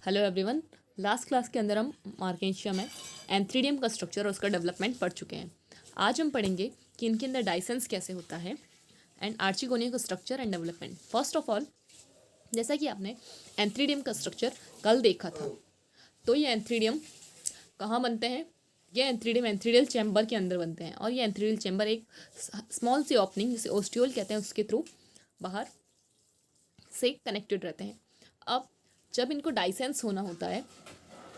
Hello everyone. Last class के अंदर हम मार्केशिया में एंथ्रीडियम का स्ट्रक्चर और उसका डेवलपमेंट पढ़ चुके हैं। आज हम पढ़ेंगे कि इनके अंदर डाइसेंस कैसे होता है एंड आर्चिगोनिया का structure and development. First of all, जैसा कि आपने एंथ्रीडियम का स्ट्रक्चर कल देखा था, तो ये एंथ्रीडियम कहाँ बनते हैं? ये एंथ्रीडियम एंथ्रीडियल चैम्बर के अंदर बनते हैं और ये एंथ्रीडियल चैम्बर एक स्मॉल सी ओपनिंग जिसे ओस्टियोल कहते हैं उसके थ्रू बाहर से कनेक्टेड रहते हैं। अब जब इनको डाइसेंस होना होता है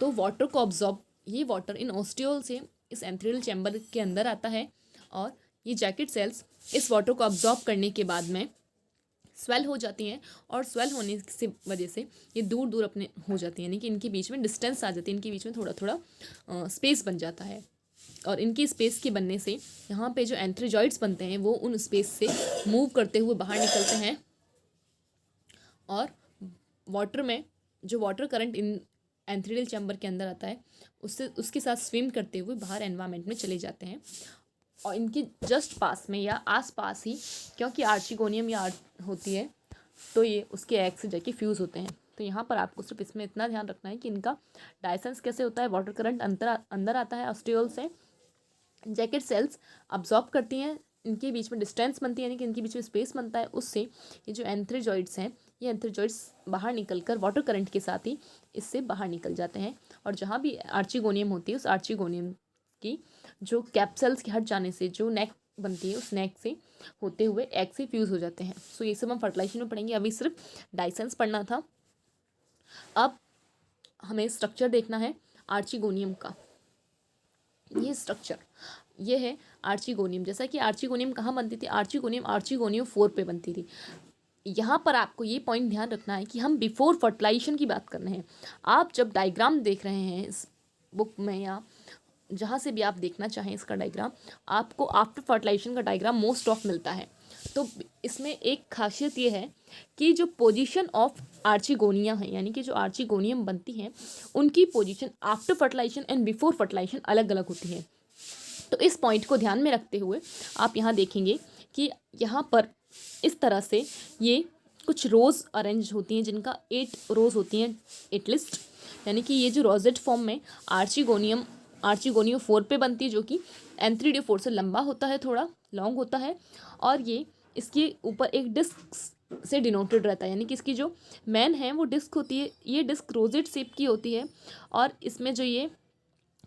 तो वाटर को ऑब्जॉर्ब, ये वाटर इन ओस्टियोल से इस एंथ्रीडियल चैम्बर के अंदर आता है और ये जैकेट सेल्स इस वाटर को ऑब्जॉर्ब करने के बाद में स्वेल हो जाती हैं और स्वेल होने से वजह से ये दूर दूर अपने हो जाती हैं, यानी कि इनके बीच में डिस्टेंस आ जाती है, इनके बीच में थोड़ा थोड़ा स्पेस बन जाता है। और इनकी स्पेस के बनने से यहाँ पे जो एंथ्रीजॉइड्स बनते हैं वो उन स्पेस से मूव करते हुए बाहर निकलते हैं और वाटर में जो water current in antheridial chamber के अंदर आता है उससे उसके साथ स्विम करते हुए बाहर एनवायरनमेंट में चले जाते हैं। और इनके जस्ट पास में या आस पास ही, क्योंकि आर्चिगोनियम या होती है तो ये उसके एग से जाके फ्यूज़ होते हैं। तो यहाँ पर आपको सिर्फ इसमें इतना ध्यान रखना है कि इनका डाइसेंस कैसे होता है। वाटर करंट अंदर आता है ऑस्टियोल से, जैकेट सेल्स अब्जॉर्ब करती हैं, इनके बीच में डिस्टेंस बनती है यानी कि इनके बीच में स्पेस बनता है, उससे ये जो एंथ्रीजॉइड्स हैं ये एंथ्रीजॉइड्स बाहर निकलकर वाटर करंट के साथ ही इससे बाहर निकल जाते हैं। और जहाँ भी आर्चिगोनियम होती है उस आर्चिगोनियम की जो कैप्सल्स के हट जाने से जो नेक बनती है उस नेक से होते हुए एग से फ्यूज़ हो जाते हैं। सो ये सब हम फर्टिलाइजेशन में पढ़ेंगे, अभी सिर्फ डाइसेंस पढ़ना था। अब हमें स्ट्रक्चर देखना है आर्चिगोनियम का। ये स्ट्रक्चर ये है आर्चिगोनियम। जैसा कि आर्चिगोनियम कहाँ बनती थी? आर्चिगोनियम आर्चिगोनियम 4 पे बनती थी। यहाँ पर आपको ये पॉइंट ध्यान रखना है कि हम बिफोर फर्टिलाइजेशन की बात कर रहे हैं। आप जब डायग्राम देख रहे हैं इस बुक में या जहाँ से भी आप देखना चाहें इसका डायग्राम, आपको आफ्टर फर्टिलाइजेशन का डायग्राम मोस्ट ऑफ मिलता है। तो इसमें एक खासियत ये है कि जो पोजीशन ऑफ आर्चिगोनिया है, यानी कि जो आर्चिगोनियम बनती हैं उनकी position after fertilization and before fertilization अलग अलग होती है। तो इस पॉइंट को ध्यान में रखते हुए आप यहाँ देखेंगे कि यहाँ पर इस तरह से ये कुछ रोज़ अरेंज होती हैं जिनका 8 रोज़ होती हैं एटलिस्ट, यानी कि ये जो रोजेट फॉर्म में आर्चिगोनियम 4 पे बनती है जो कि एंथ्रीडियो 4 से लंबा होता है, थोड़ा लॉन्ग होता है और ये इसके ऊपर एक डिस्क से डिनोटेड रहता है, यानी कि इसकी जो मैन है वो डिस्क होती है, ये डिस्क रोजेट शेप की होती है और इसमें जो ये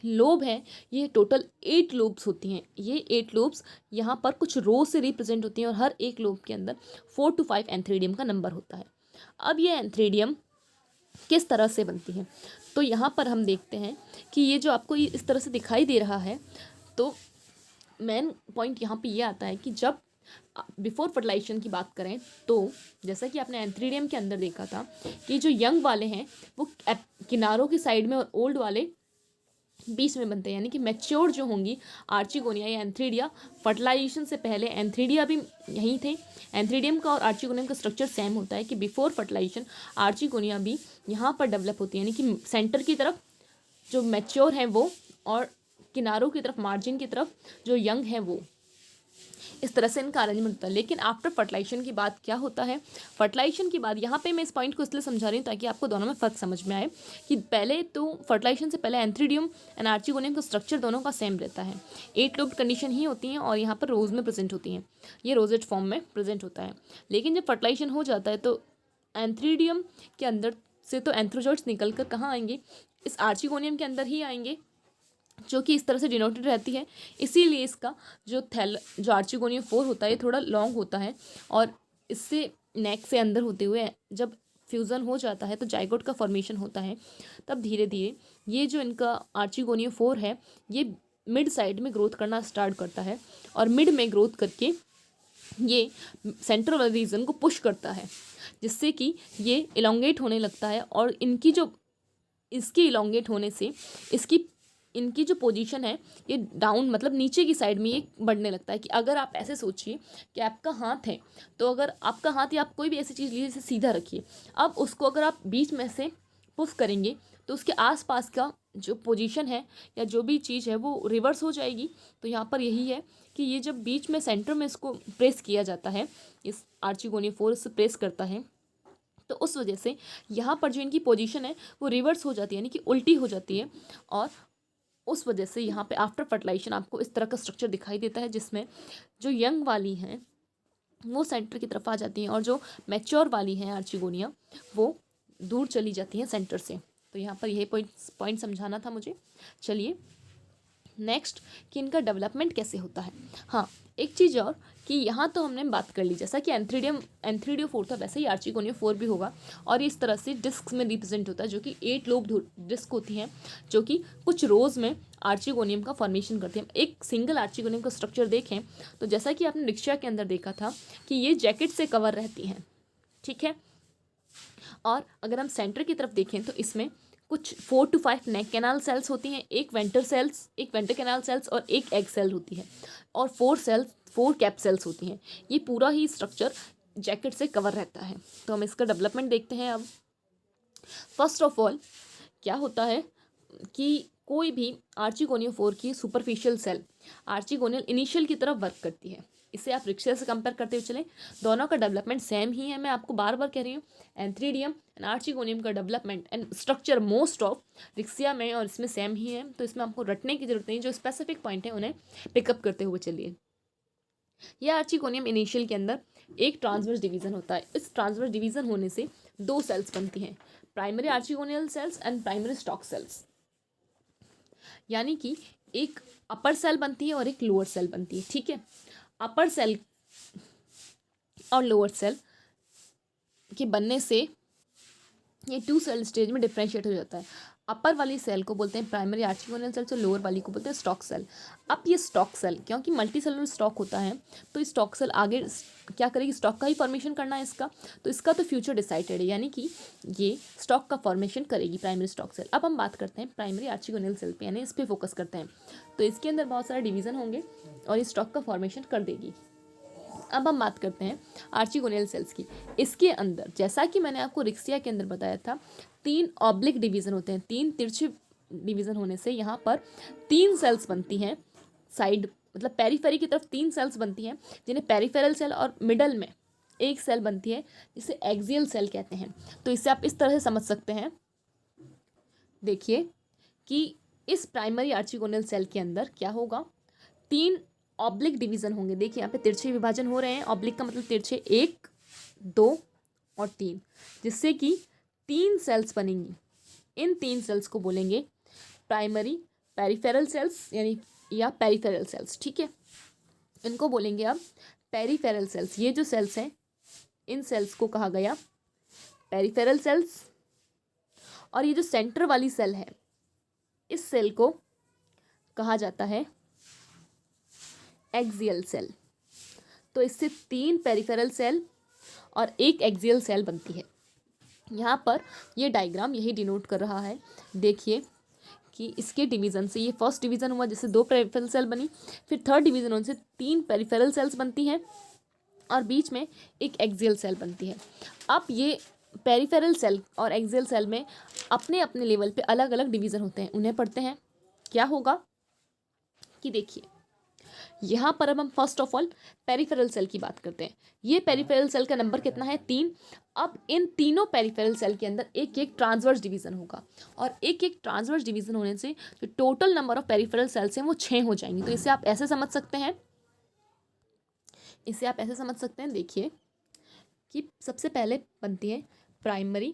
लोब है ये टोटल 8 लोब्स होती हैं। ये 8 लोब्स यहाँ पर कुछ रो से रिप्रेजेंट होती हैं और हर एक लोब के अंदर 4 to 5 एंथ्रीडियम का नंबर होता है। अब ये एंथ्रीडियम किस तरह से बनती है तो यहाँ पर हम देखते हैं कि ये जो आपको ये इस तरह से दिखाई दे रहा है, तो मेन पॉइंट यहाँ पे ये आता है कि जब बिफोर फर्टिलाइजेशन की बात करें तो जैसा कि आपने एंथ्रीडियम के अंदर देखा था कि जो यंग वाले हैं वो किनारों की साइड में और ओल्ड वाले बीच में बनते हैं, यानी कि मैच्योर जो होंगी आर्चिगोनिया या एंथ्रीडिया, फर्टिलाइजेशन से पहले एंथ्रीडिया भी यहीं थे। एंथ्रीडियम का और आर्चिगोनियम का स्ट्रक्चर सेम होता है कि बिफोर फर्टिलाइजेशन आर्चिगोनिया भी यहाँ पर डेवलप होती है, यानी कि सेंटर की तरफ जो मैच्योर है वो और किनारों की तरफ मार्जिन की तरफ जो यंग है वो। इस तरह से इनका अरेंजमेंट होता है। लेकिन आफ्टर फर्टिलाइजेशन की बात क्या होता है? फर्टिलाइजेशन की बात यहाँ पे मैं इस पॉइंट को इसलिए समझा रही हूँ ताकि आपको दोनों में फ़र्क समझ में आए कि पहले तो फर्टिलाइजेशन से पहले एंथ्रीडियम एंड आर्चिगोनियम का स्ट्रक्चर दोनों का सेम रहता है। 8 लोब्ड कंडीशन ही होती हैं और यहाँ पर रोज में प्रेजेंट होती हैं, ये रोजेट फॉर्म में प्रेजेंट होता है। लेकिन जब फर्टिलाइजेशन हो जाता है तो एंथ्रीडियम के अंदर से तो एंथ्रोजॉइड्स निकल कर कहाँ आएंगे? इस आर्चिगोनियम के अंदर ही आएंगे, जो कि इस तरह से डिनोटेड रहती है। इसीलिए इसका जो आर्चिगोनियम 4 होता है ये थोड़ा लॉन्ग होता है और इससे नेक से अंदर होते हुए जब फ्यूज़न हो जाता है तो जाइगोट का फॉर्मेशन होता है। तब धीरे धीरे ये जो इनका आर्चिगोनियम 4 है ये मिड साइड में ग्रोथ करना स्टार्ट करता है और मिड में ग्रोथ करके ये सेंट्रल वाले रीजन को पुश करता है, जिससे कि ये इलोंगेट होने लगता है और इनकी जो इसके इलोंगेट होने से इसकी इनकी जो पोजीशन है ये डाउन मतलब नीचे की साइड में ये बढ़ने लगता है। कि अगर आप ऐसे सोचिए कि आपका हाथ है, तो अगर आपका हाथ या आप कोई भी ऐसी चीज़ लीजिए जैसे सीधा रखिए, अब उसको अगर आप बीच में से पुश करेंगे तो उसके आसपास का जो पोजीशन है या जो भी चीज़ है वो रिवर्स हो जाएगी। तो यहाँ पर यही है कि ये जब बीच में सेंटर में इसको प्रेस किया जाता है, इस आर्चिगोनियम 4 से प्रेस करता है तो उस वजह से यहाँ पर जो इनकी पोजीशन है वो रिवर्स हो जाती है, यानी कि उल्टी हो जाती है। और उस वजह से यहाँ पे आफ्टर फर्टिलाइजेशन आपको इस तरह का स्ट्रक्चर दिखाई देता है, जिसमें जो यंग वाली हैं वो सेंटर की तरफ आ जाती हैं और जो मैच्योर वाली हैं आर्चिगोनिया वो दूर चली जाती हैं सेंटर से। तो यहाँ पर यही पॉइंट समझाना था मुझे। चलिए नेक्स्ट कि इनका डेवलपमेंट कैसे होता है। हाँ, एक चीज़ और कि यहाँ तो हमने बात कर ली, जैसा कि एंथ्रीडियो 4 था वैसे ही आर्चिगोनिया 4 भी होगा। और इस तरह से डिस्क में रिप्रेजेंट होता है, जो कि 8 लोब डिस्क होती हैं, जो कि कुछ रोज में आर्चिगोनियम का फॉर्मेशन करती हैं। एक सिंगल आर्चिगोनियम का स्ट्रक्चर देखें तो जैसा कि आपने रिक्शा के अंदर देखा था कि ये जैकेट से कवर रहती हैं, ठीक है। और अगर हम सेंटर की तरफ देखें तो इसमें कुछ 4 to 5 नेक कैनाल सेल्स होती हैं, एक वेंटर कैनाल सेल्स और एक एग सेल होती है, और 4 कैप सेल्स होती हैं। ये पूरा ही स्ट्रक्चर जैकेट से कवर रहता है। तो हम इसका डेवलपमेंट देखते हैं। अब फर्स्ट ऑफ ऑल क्या होता है कि कोई भी आर्चिगोनिया 4 की सुपरफिशियल सेल आर्चिगोनियल इनिशियल की तरफ वर्क करती है। इसे आप रिक्शा से कंपेयर करते हुए चलें, दोनों का डेवलपमेंट सेम ही है। मैं आपको बार बार कह रही हूँ, एंथ्रीडियम एंड आर्चिगोनियम का development and structure most of Riccia में और इसमें सेम ही है। तो इसमें आपको रटने की जरूरत नहीं, जो स्पेसिफिक पॉइंट है उन्हें पिकअप करते हुए चलिए। यह आर्चिगोनियम इनिशियल के अंदर एक ट्रांसवर्स डिवीजन होता है। इस ट्रांसवर्स डिवीजन होने से 2 सेल्स बनती हैं, primary archegonial cells and primary stalk cells. यानी कि एक अपर सेल बनती है और एक लोअर सेल बनती है, ठीक है। अपर सेल और लोअर सेल के बनने से ये 2 सेल स्टेज में डिफ्रेंशिएट हो जाता है। अपर वाली सेल को बोलते हैं प्राइमरी आर्चिगोनियल सेल, और लोअर वाली को बोलते हैं स्टॉक सेल। अब ये स्टॉक सेल, क्योंकि मल्टी सेलुलर स्टॉक होता है, तो स्टॉक सेल आगे क्या करेगी, स्टॉक का ही फॉर्मेशन करना है इसका, तो इसका तो फ्यूचर डिसाइडेड है, यानी कि ये स्टॉक का फॉर्मेशन करेगी प्राइमरी स्टॉक सेल। अब हम बात करते हैं प्राइमरी आर्चिगोनियल सेल पे, यानी इस पर फोकस करते हैं। तो इसके अंदर बहुत सारे डिवीजन होंगे और ये स्टॉक का फॉर्मेशन कर देगी। अब हम बात करते हैं आर्चिगोनियल सेल्स की। इसके अंदर जैसा कि मैंने आपको रिक्सिया के अंदर बताया था, 3 ऑब्लिक डिवीज़न होते हैं। 3 तिरछे डिवीज़न होने से यहाँ पर 3 सेल्स बनती हैं साइड, मतलब पेरीफेरी की तरफ 3 सेल्स बनती हैं, जिन्हें पेरीफेरल सेल, और मिडल में एक सेल बनती है जिसे एक्सियल सेल कहते हैं। तो इसे आप इस तरह से समझ सकते हैं, देखिए कि इस प्राइमरी आर्चिगोनियल सेल के अंदर क्या होगा, 3 ऑब्लिक डिवीजन होंगे। देखिए यहाँ पे तिरछे विभाजन हो रहे हैं। ऑब्लिक का मतलब तिरछे 1, 2 और 3, जिससे कि 3 सेल्स बनेंगी। इन 3 सेल्स को बोलेंगे प्राइमरी पेरिफेरल सेल्स, यानी या पेरिफेरल सेल्स, ठीक है। इनको बोलेंगे अब पेरिफेरल सेल्स। ये जो सेल्स हैं इन सेल्स को कहा गया पेरिफेरल सेल्स। और ये जो सेंटर वाली सेल है, इस सेल को कहा जाता है एक्सियल सेल। तो इससे 3 पेरिफेरल सेल और एक एक्सियल सेल बनती है। यहाँ पर ये डायग्राम यही डिनोट कर रहा है। देखिए कि इसके डिवीज़न से ये फर्स्ट डिवीज़न हुआ जिससे 2 पेरिफेरल सेल बनी, फिर थर्ड डिवीज़न होने से 3 पेरिफेरल सेल्स बनती हैं और बीच में एक एक्सियल सेल बनती है। अब ये पेरिफेरल सेल और एक्सियल सेल में अपने अपने लेवल पे अलग अलग डिवीज़न होते हैं, उन्हें पढ़ते हैं। क्या होगा कि देखिए यहाँ पर अब हम first of all peripheral cell की बात करते हैं। ये पेरिफेरल सेल का नंबर कितना है, 3। अब इन तीनों पेरिफेरल सेल के अंदर एक एक ट्रांसवर्स डिवीजन होगा, और एक एक ट्रांसवर्स डिवीजन होने से जो total number of peripheral cells हैं वो 6 हो जाएंगी। तो इसे आप ऐसे समझ सकते हैं, देखिए कि सबसे पहले बनती है प्राइमरी,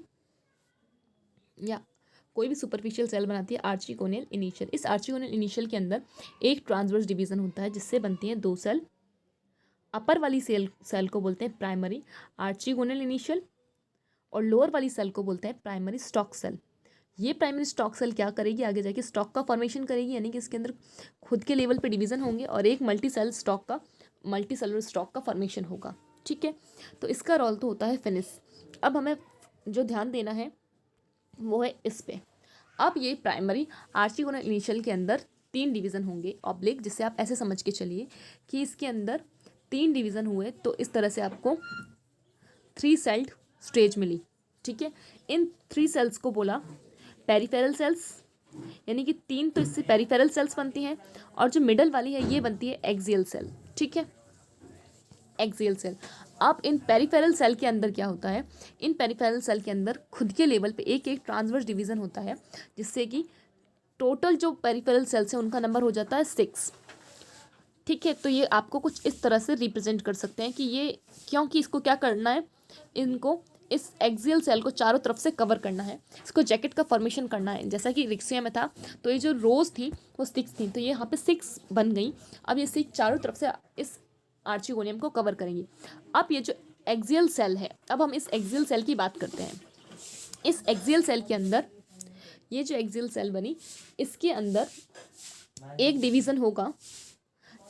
या कोई भी सुपरफिशियल सेल बनाती है आर्चिगोनियल इनिशियल। इस आर्चिगोनियल इनिशियल के अंदर एक ट्रांसवर्स डिवीजन होता है जिससे बनती हैं 2 सेल। अपर वाली सेल को बोलते हैं प्राइमरी आर्चिगोनियल इनिशियल, और लोअर वाली सेल को बोलते हैं प्राइमरी स्टॉक सेल। ये प्राइमरी स्टॉक सेल क्या करेगी, आगे जाके स्टॉक का फॉर्मेशन करेगी, यानी कि इसके अंदर खुद के लेवल पे डिवीजन होंगे और एक मल्टी सेलुलर स्टॉक का फॉर्मेशन होगा, ठीक है। तो इसका रोल तो होता है फिनिश। अब हमें जो ध्यान देना है वो है इस पे। अब ये प्राइमरी आर्चिगोनियल इनिशियल के अंदर 3 डिवीज़न होंगे ऑब्लिक, जिससे आप ऐसे समझ के चलिए कि इसके अंदर 3 डिवीज़न हुए, तो इस तरह से आपको 3 सेल्ड स्टेज मिली, ठीक है। इन 3 सेल्स को बोला पेरिफेरल सेल्स, यानी कि 3 तो इससे पेरिफेरल सेल्स बनती हैं, और जो मिडल वाली है ये बनती है एक्सियल सेल, ठीक है। Axial cell. अब इन पेरिफेरल सेल के अंदर क्या होता है, इन पेरिफेरल सेल के अंदर खुद के लेवल पे एक एक ट्रांसवर्स डिवीज़न होता है, जिससे कि टोटल जो पेरिफेरल सेल्स हैं उनका नंबर हो जाता है 6। ठीक है, तो ये आपको कुछ इस तरह से रिप्रेजेंट कर सकते हैं कि ये, क्योंकि इसको क्या करना है, इनको इस एक्सियल सेल को चारों तरफ से कवर करना है, इसको जैकेट का फॉर्मेशन करना है। जैसा कि रिक्सिया में था, तो ये जो रोज थी वो 6 थी, तो ये यहाँ पे 6 बन गई। अब ये 6 चारों तरफ से इस आर्चिगोनियम को कवर करेंगी। अब ये जो एक्सियल सेल है, अब हम इस एक्सियल सेल की बात करते हैं। इस एक्सियल सेल के अंदर, ये जो एक्सियल सेल बनी, इसके अंदर एक डिवीज़न होगा,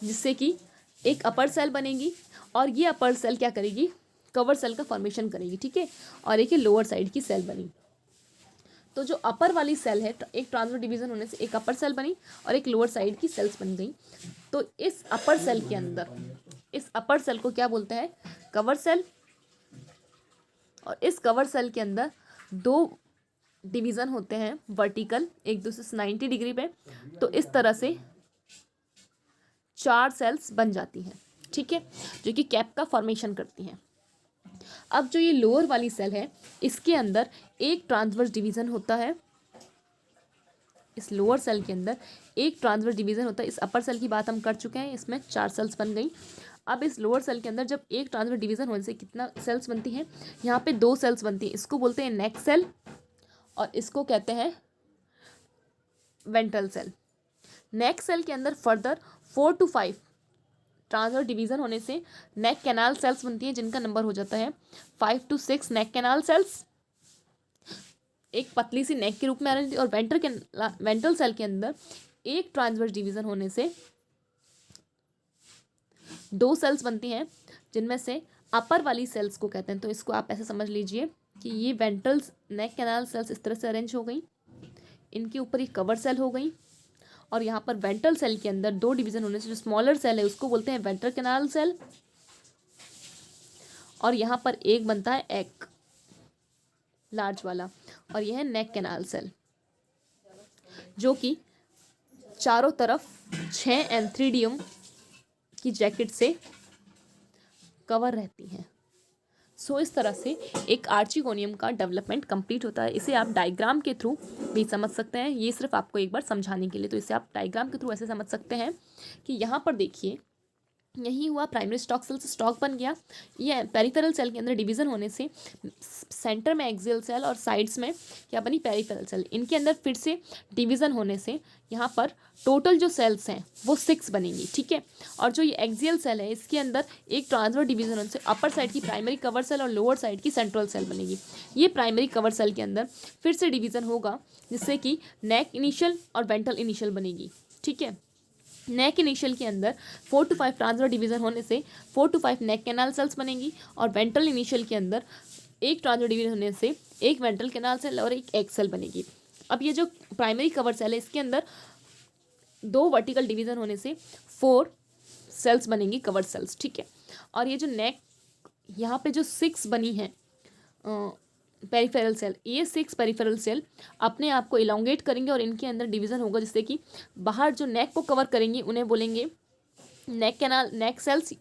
जिससे कि एक अपर सेल बनेगी, और ये अपर सेल क्या करेगी, कवर सेल का फॉर्मेशन करेगी। ठीक है, और एक ये लोअर साइड की सेल बनी। तो जो अपर वाली सेल है, एक ट्रांसवर्स डिवीज़न होने से एक अपर सेल बनी और एक लोअर साइड की सेल्स बन गई। तो इस अपर सेल के अंदर, इस अपर सेल को क्या बोलते हैं, कवर सेल। और इस कवर सेल के अंदर 2 डिवीज़न होते हैं वर्टिकल, एक दूसरे से 90 डिग्री पे। तो इस तरह से 4 सेल्स बन जाती हैं। ठीक है, जो कि कैप का फॉर्मेशन करती हैं। अब जो ये लोअर वाली सेल है, इसके अंदर एक ट्रांसवर्स डिवीज़न होता है। इस लोअर सेल के अंदर एक ट्रांसवर्स डिवीज़न होता है। इस अपर सेल की बात हम कर चुके हैं, इसमें 4 सेल्स बन गई। अब इस लोअर सेल के अंदर जब एक ट्रांसवर्स डिवीज़न होने से कितना सेल्स बनती हैं, यहाँ पे 2 सेल्स बनती हैं। इसको बोलते हैं नेक सेल और इसको कहते हैं वेंट्रल सेल। नेक सेल के अंदर फर्दर 4 to 5 ट्रांसवर्स डिवीज़न होने से नेक कैनाल सेल्स बनती हैं, जिनका नंबर हो जाता है 5 to 6 नेक कैनाल सेल्स, एक पतली सी नेक के रूप में आ रही थी। और वेंट्रल सेल के अंदर एक ट्रांसवर्स डिवीज़न होने से 2 सेल्स बनती हैं, जिनमें से अपर वाली सेल्स को कहते हैं। तो इसको आप ऐसे समझ लीजिए कि ये वेंट्रल नेक कैनाल सेल्स इस तरह से अरेंज हो गई, इनके ऊपर एक कवर सेल हो गई, और यहाँ पर वेंट्रल सेल के अंदर 2 डिवीज़न होने से जो स्मॉलर सेल है उसको बोलते हैं वेंट्रल कैनाल सेल, और यहाँ पर एक बनता है एक लार्ज वाला, और यह है नेक कैनाल सेल, जो कि चारों तरफ 6 एंथ्रीडियम की जैकेट से कवर रहती हैं। सो इस तरह से एक आर्चिगोनियम का डेवलपमेंट कंप्लीट होता है। इसे आप डायग्राम के थ्रू भी समझ सकते हैं, ये सिर्फ आपको एक बार समझाने के लिए। तो इसे आप डायग्राम के थ्रू ऐसे समझ सकते हैं कि यहाँ पर देखिए, यही हुआ प्राइमरी स्टॉक सेल से स्टॉक बन गया। ये पेरिफेरल सेल के अंदर डिवीज़न होने से सेंटर में एक्सियल सेल और साइड्स में क्या बनी, पेरिफेरल सेल। इनके अंदर फिर से डिवीज़न होने से यहाँ पर टोटल जो सेल्स हैं वो 6 बनेंगी। ठीक है, और जो ये एक्सियल सेल है, इसके अंदर एक ट्रांसवर्स डिवीज़न होने से अपर साइड की प्राइमरी कवर सेल और लोअर साइड की सेंट्रल सेल बनेगी। ये प्राइमरी कवर सेल के अंदर फिर से डिवीज़न होगा, जिससे कि नेक इनिशियल और वेंट्रल इनिशियल बनेगी। ठीक है, नेक इनिशियल के अंदर 4 to 5 ट्रांसवर्स डिवीज़न होने से 4 to 5 नेक कैनाल सेल्स बनेंगी, और वेंट्रल इनिशियल के अंदर एक ट्रांसवर्स डिवीज़न होने से एक वेंट्रल कैनाल सेल और एक एक्सेल बनेगी। अब ये जो प्राइमरी कवर सेल है, इसके अंदर 2 वर्टिकल डिवीज़न होने से 4 सेल्स बनेंगी, कवर सेल्स। ठीक है, और ये जो नेक, यहाँ पे जो 6 बनी है पेरिफेरल सेल, ये 6 पेरिफेरल सेल अपने आप को इलोंगेट करेंगे और इनके अंदर डिवीज़न होगा, जिससे कि बाहर जो नेक को कवर करेंगी उन्हें बोलेंगे नेक कैनाल, नेक सेल्स,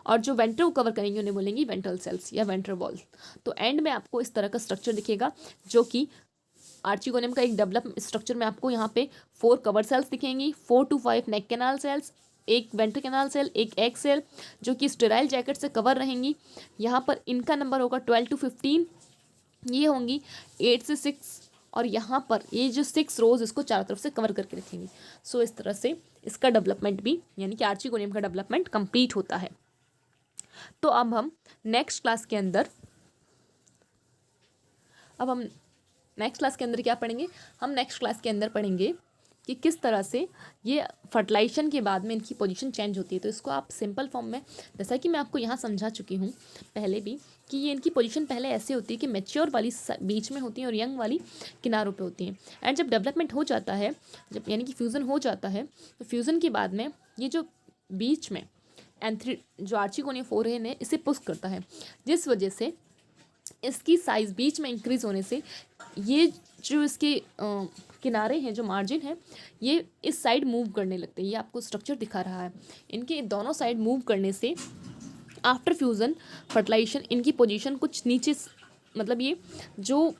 और जो वेंट्रल को कवर करेंगे उन्हें बोलेंगी वेंट्रल सेल्स या वेंट्रल वॉल। तो एंड में आपको इस तरह का स्ट्रक्चर दिखेगा, जो कि आर्चिगोनियम का एक डेवलप स्ट्रक्चर में आपको यहाँ पे 4 कवर सेल्स दिखेंगी, 4 to 5 नेक कैनाल सेल्स, एक वेंट्रल कैनाल सेल, एक एग सेल, जो कि स्टेराइल जैकेट से कवर रहेंगी। यहाँ पर इनका नंबर होगा 12 to 15, ये होंगी 8 से 6, और यहाँ पर ये जो 6 रोज इसको चारों तरफ से कवर करके रखेंगी। सो इस तरह से इसका डेवलपमेंट भी, यानी कि आर्चिगोनियम का डेवलपमेंट कंप्लीट होता है। तो अब हम नेक्स्ट क्लास के अंदर क्या पढ़ेंगे, हम नेक्स्ट क्लास के अंदर पढ़ेंगे कि किस तरह से ये फर्टिलाइजेशन के बाद में इनकी पोजीशन चेंज होती है। तो इसको आप सिंपल फॉर्म में, जैसा कि मैं आपको यहाँ समझा चुकी हूँ पहले भी, कि ये इनकी पोजीशन पहले ऐसे होती है कि मैच्योर वाली बीच में होती है और यंग वाली किनारों पे होती हैं। एंड जब डेवलपमेंट हो जाता है, जब यानी कि फ्यूज़न हो जाता है, तो फ्यूज़न के बाद में ये जो बीच में जो आर्चिगोनियम फोरेन है, इसे पुश करता है, जिस वजह से इसकी साइज़ बीच में इंक्रीज़ होने से ये जो इसके किनारे हैं, जो मार्जिन है, ये इस साइड मूव करने लगते हैं। ये आपको स्ट्रक्चर दिखा रहा है, इनके दोनों साइड मूव करने से आफ्टर फ्यूज़न फर्टिलाइजेशन इनकी पोजीशन कुछ नीचे मतलब ये जो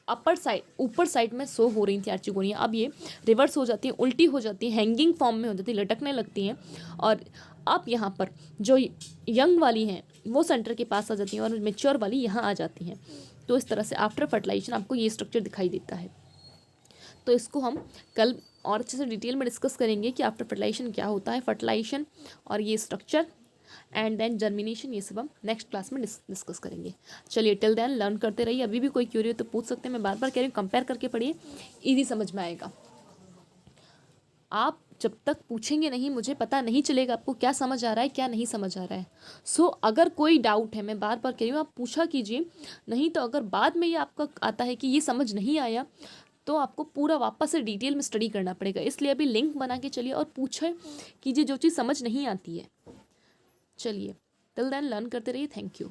अपर साइड ऊपर साइड में शो हो रही थी आर्चिगोनिया, अब ये रिवर्स हो जाती हैं, उल्टी हो जाती हैं, हैंगिंग फॉर्म में हो जाती है, लटकने लगती हैं। और अब यहाँ पर जो यंग वाली हैं वो सेंटर के पास आ जाती हैं और मेच्योर वाली यहाँ आ जाती हैं। तो इस तरह से आफ्टर फर्टिलाइजेशन आपको ये स्ट्रक्चर दिखाई देता है। तो इसको हम कल और अच्छे से डिटेल में डिस्कस करेंगे कि आफ्टर फर्टिलाइजेशन क्या होता है, फर्टिलाइजेशन और ये स्ट्रक्चर एंड देन जर्मिनेशन, ये सब हम नेक्स्ट क्लास में डिस्कस करेंगे। चलिए टिल देन लर्न करते रहिए। अभी भी कोई क्यूरी हो तो पूछ सकते हैं, मैं बार बार कह रही हूँ कंपेयर करके पढ़िए, ईजी समझ में आएगा। आप जब तक पूछेंगे नहीं मुझे पता नहीं चलेगा आपको क्या समझ आ रहा है क्या नहीं समझ आ रहा है। सो अगर कोई डाउट है, मैं बार बार कह रही हूँ, आप पूछा कीजिए। नहीं तो अगर बाद में ये आपका आता है कि ये समझ नहीं आया तो आपको पूरा वापस से डिटेल में स्टडी करना पड़ेगा। इसलिए अभी लिंक बना के चलिए और पूछें कीजिए जो चीज़ समझ नहीं आती है। चलिए टिल देन लर्न करते रहिए। Thank you.